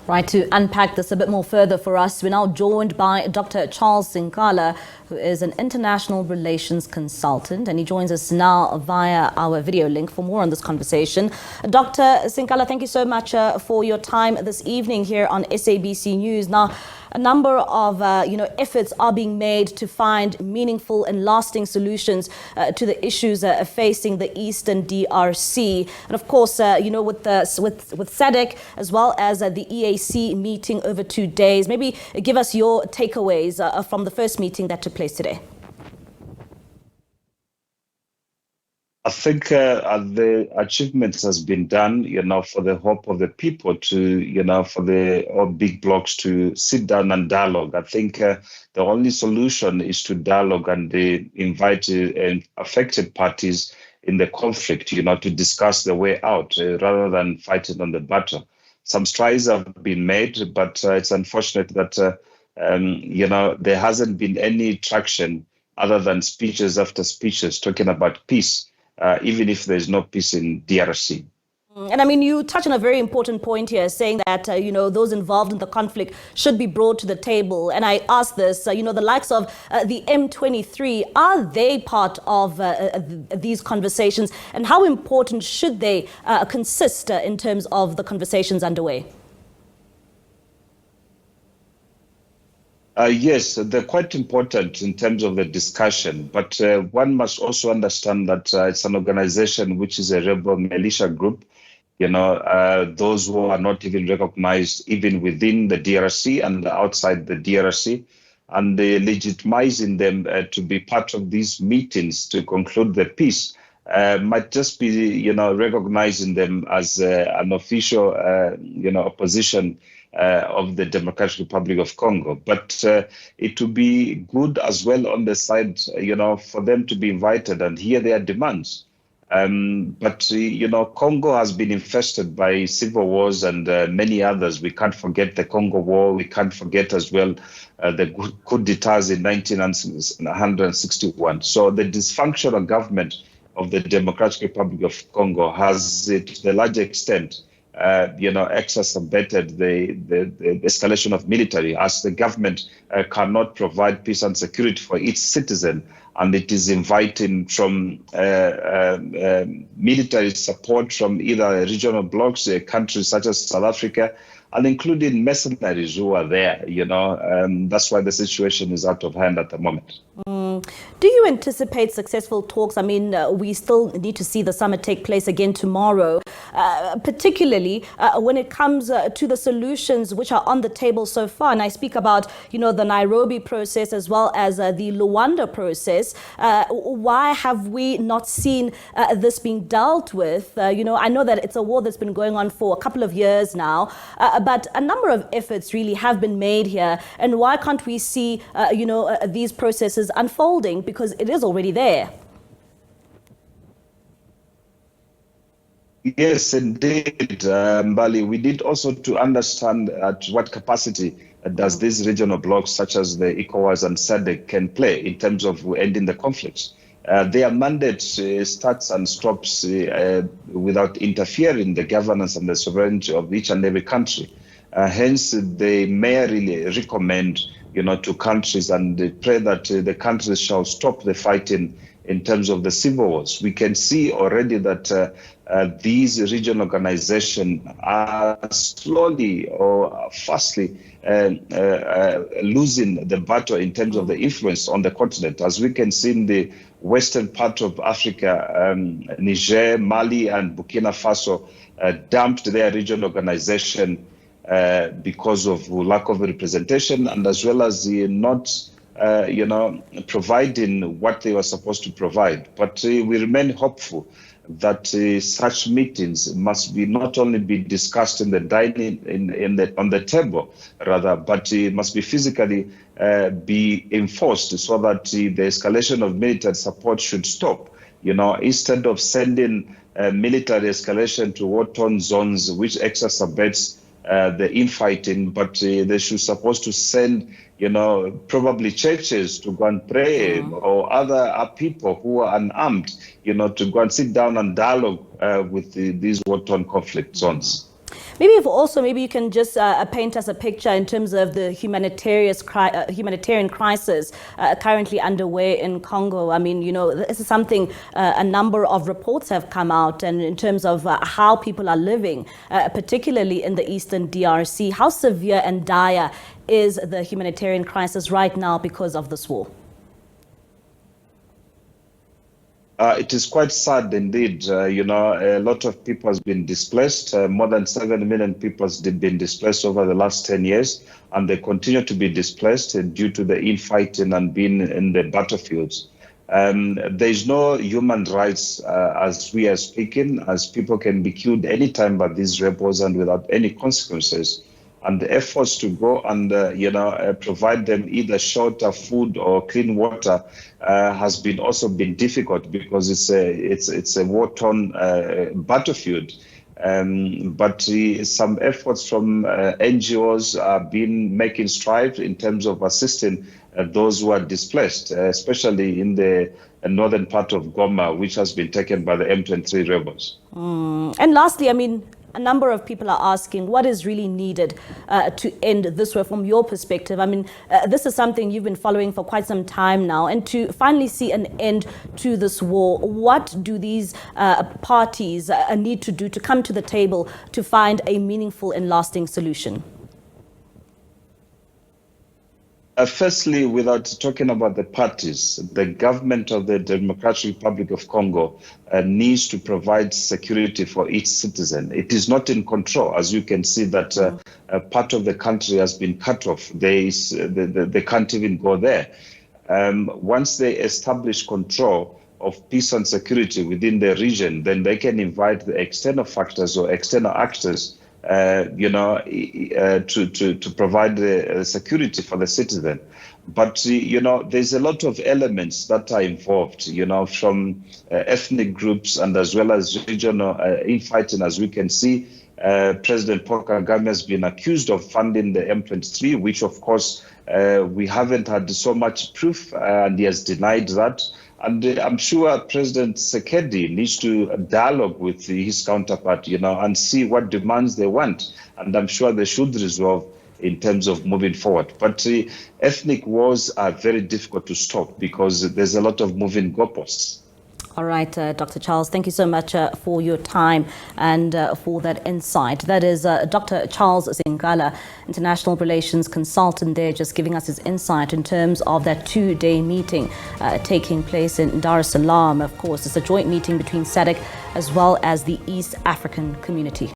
Right, to unpack this a bit more further for us, we're now joined by Dr. Charles Sinkala, who is an international relations consultant, and he joins us now via our video link for more on this conversation. Dr. Sinkala, thank you so much for your time this evening here on SABC News. Now, a number of efforts are being made to find meaningful and lasting solutions to the issues facing the Eastern DRC, and of course, with SADC as well as the EAC meeting over 2 days. Maybe give us your takeaways from the first meeting that took place today. I think the achievements has been done, for the hope of the people to, for the all big blocs to sit down and dialogue. I think the only solution is to dialogue and invite affected parties in the conflict, to discuss the way out rather than fighting on the battle. Some strides have been made, but it's unfortunate that, there hasn't been any traction other than speeches after speeches talking about peace. Even if there's no peace in DRC. And I mean, you touch on a very important point here, saying that, those involved in the conflict should be brought to the table. And I ask this, the likes of the M23, are they part of these conversations? And how important should they consist in terms of the conversations underway? Yes, they're quite important in terms of the discussion, but one must also understand that it's an organization which is a rebel militia group, those who are not even recognized even within the DRC and outside the DRC, and legitimizing them to be part of these meetings to conclude the peace might just be, recognizing them as an official, opposition of the Democratic Republic of Congo. But it would be good as well on the side, for them to be invited and hear their demands. But Congo has been infested by civil wars and many others. We can't forget the Congo War. We can't forget as well the coup d'etats in 1961. So the dysfunctional government of the Democratic Republic of Congo has, to the large extent, exacerbated the escalation of military, as the government cannot provide peace and security for its citizen, and it is inviting from military support from either regional blocs, countries such as South Africa, and including mercenaries who are there. That's why the situation is out of hand at the moment. Do you anticipate successful talks? I mean, we still need to see the summit take place again tomorrow, particularly when it comes to the solutions which are on the table so far. And I speak about, the Nairobi process as well as the Luanda process. Why have we not seen this being dealt with? I know that it's a war that's been going on for a couple of years now, but a number of efforts really have been made here. And why can't we see, these processes unfolding? Because it is already there. Yes, indeed, Mbali. We need also to understand at what capacity does these regional blocs, such as the ECOWAS and SADC, can play in terms of ending the conflicts. Their mandate starts and stops without interfering in the governance and the sovereignty of each and every country. Hence, they merely recommend to countries and they pray that the countries shall stop the fighting in terms of the civil wars. We can see already that these regional organizations are slowly or fastly losing the battle in terms of the influence on the continent. As we can see in the western part of Africa, Niger, Mali, and Burkina Faso dumped their regional organization because of lack of representation, and as well as not, providing what they were supposed to provide. But we remain hopeful that such meetings must be not only be discussed in the dining on the table, rather, but it must be physically be enforced so that the escalation of military support should stop. Instead of sending military escalation to war-torn zones, which exacerbates the infighting, but they should supposed to send, probably churches to go and pray, or other people who are unarmed, to go and sit down and dialogue with these war-torn conflict zones. Maybe you can just paint us a picture in terms of the humanitarian crisis currently underway in Congo. I mean, this is something a number of reports have come out, and in terms of how people are living, particularly in the eastern DRC, how severe and dire is the humanitarian crisis right now because of this war? It is quite sad indeed. A lot of people has been displaced. More than 7 million people have been displaced over the last 10 years, and they continue to be displaced due to the infighting and being in the battlefields. There is no human rights as we are speaking, as people can be killed anytime by these rebels and without any consequences. And the efforts to go and provide them either shelter, food, or clean water has been also been difficult because it's a war-torn battlefield. But some efforts from NGOs are making strides in terms of assisting those who are displaced, especially in the northern part of Goma, which has been taken by the M23 rebels. And lastly, I mean, a number of people are asking what is really needed to end this war from your perspective. I mean, this is something you've been following for quite some time now, and to finally see an end to this war, what do these parties need to do to come to the table to find a meaningful and lasting solution? Firstly, without talking about the parties, the government of the Democratic Republic of Congo needs to provide security for each citizen. It is not in control. As you can see that part of the country has been cut off. They can't even go there. Once they establish control of peace and security within the region, then they can invite the external factors or external actors to provide the security for the citizen. But, there's a lot of elements that are involved, from ethnic groups and as well as regional infighting. As we can see, President Paul Kagame has been accused of funding the M23, which, of course, we haven't had so much proof, and he has denied that. And I'm sure President Tshisekedi needs to dialogue with his counterpart, and see what demands they want. And I'm sure they should resolve in terms of moving forward. But ethnic wars are very difficult to stop because there's a lot of moving goalposts. All right, Dr. Charles, thank you so much for your time and for that insight. That is Dr. Charles Sinkala, International Relations Consultant there, just giving us his insight in terms of that two-day meeting taking place in Dar es Salaam. Of course, it's a joint meeting between SADC as well as the East African Community.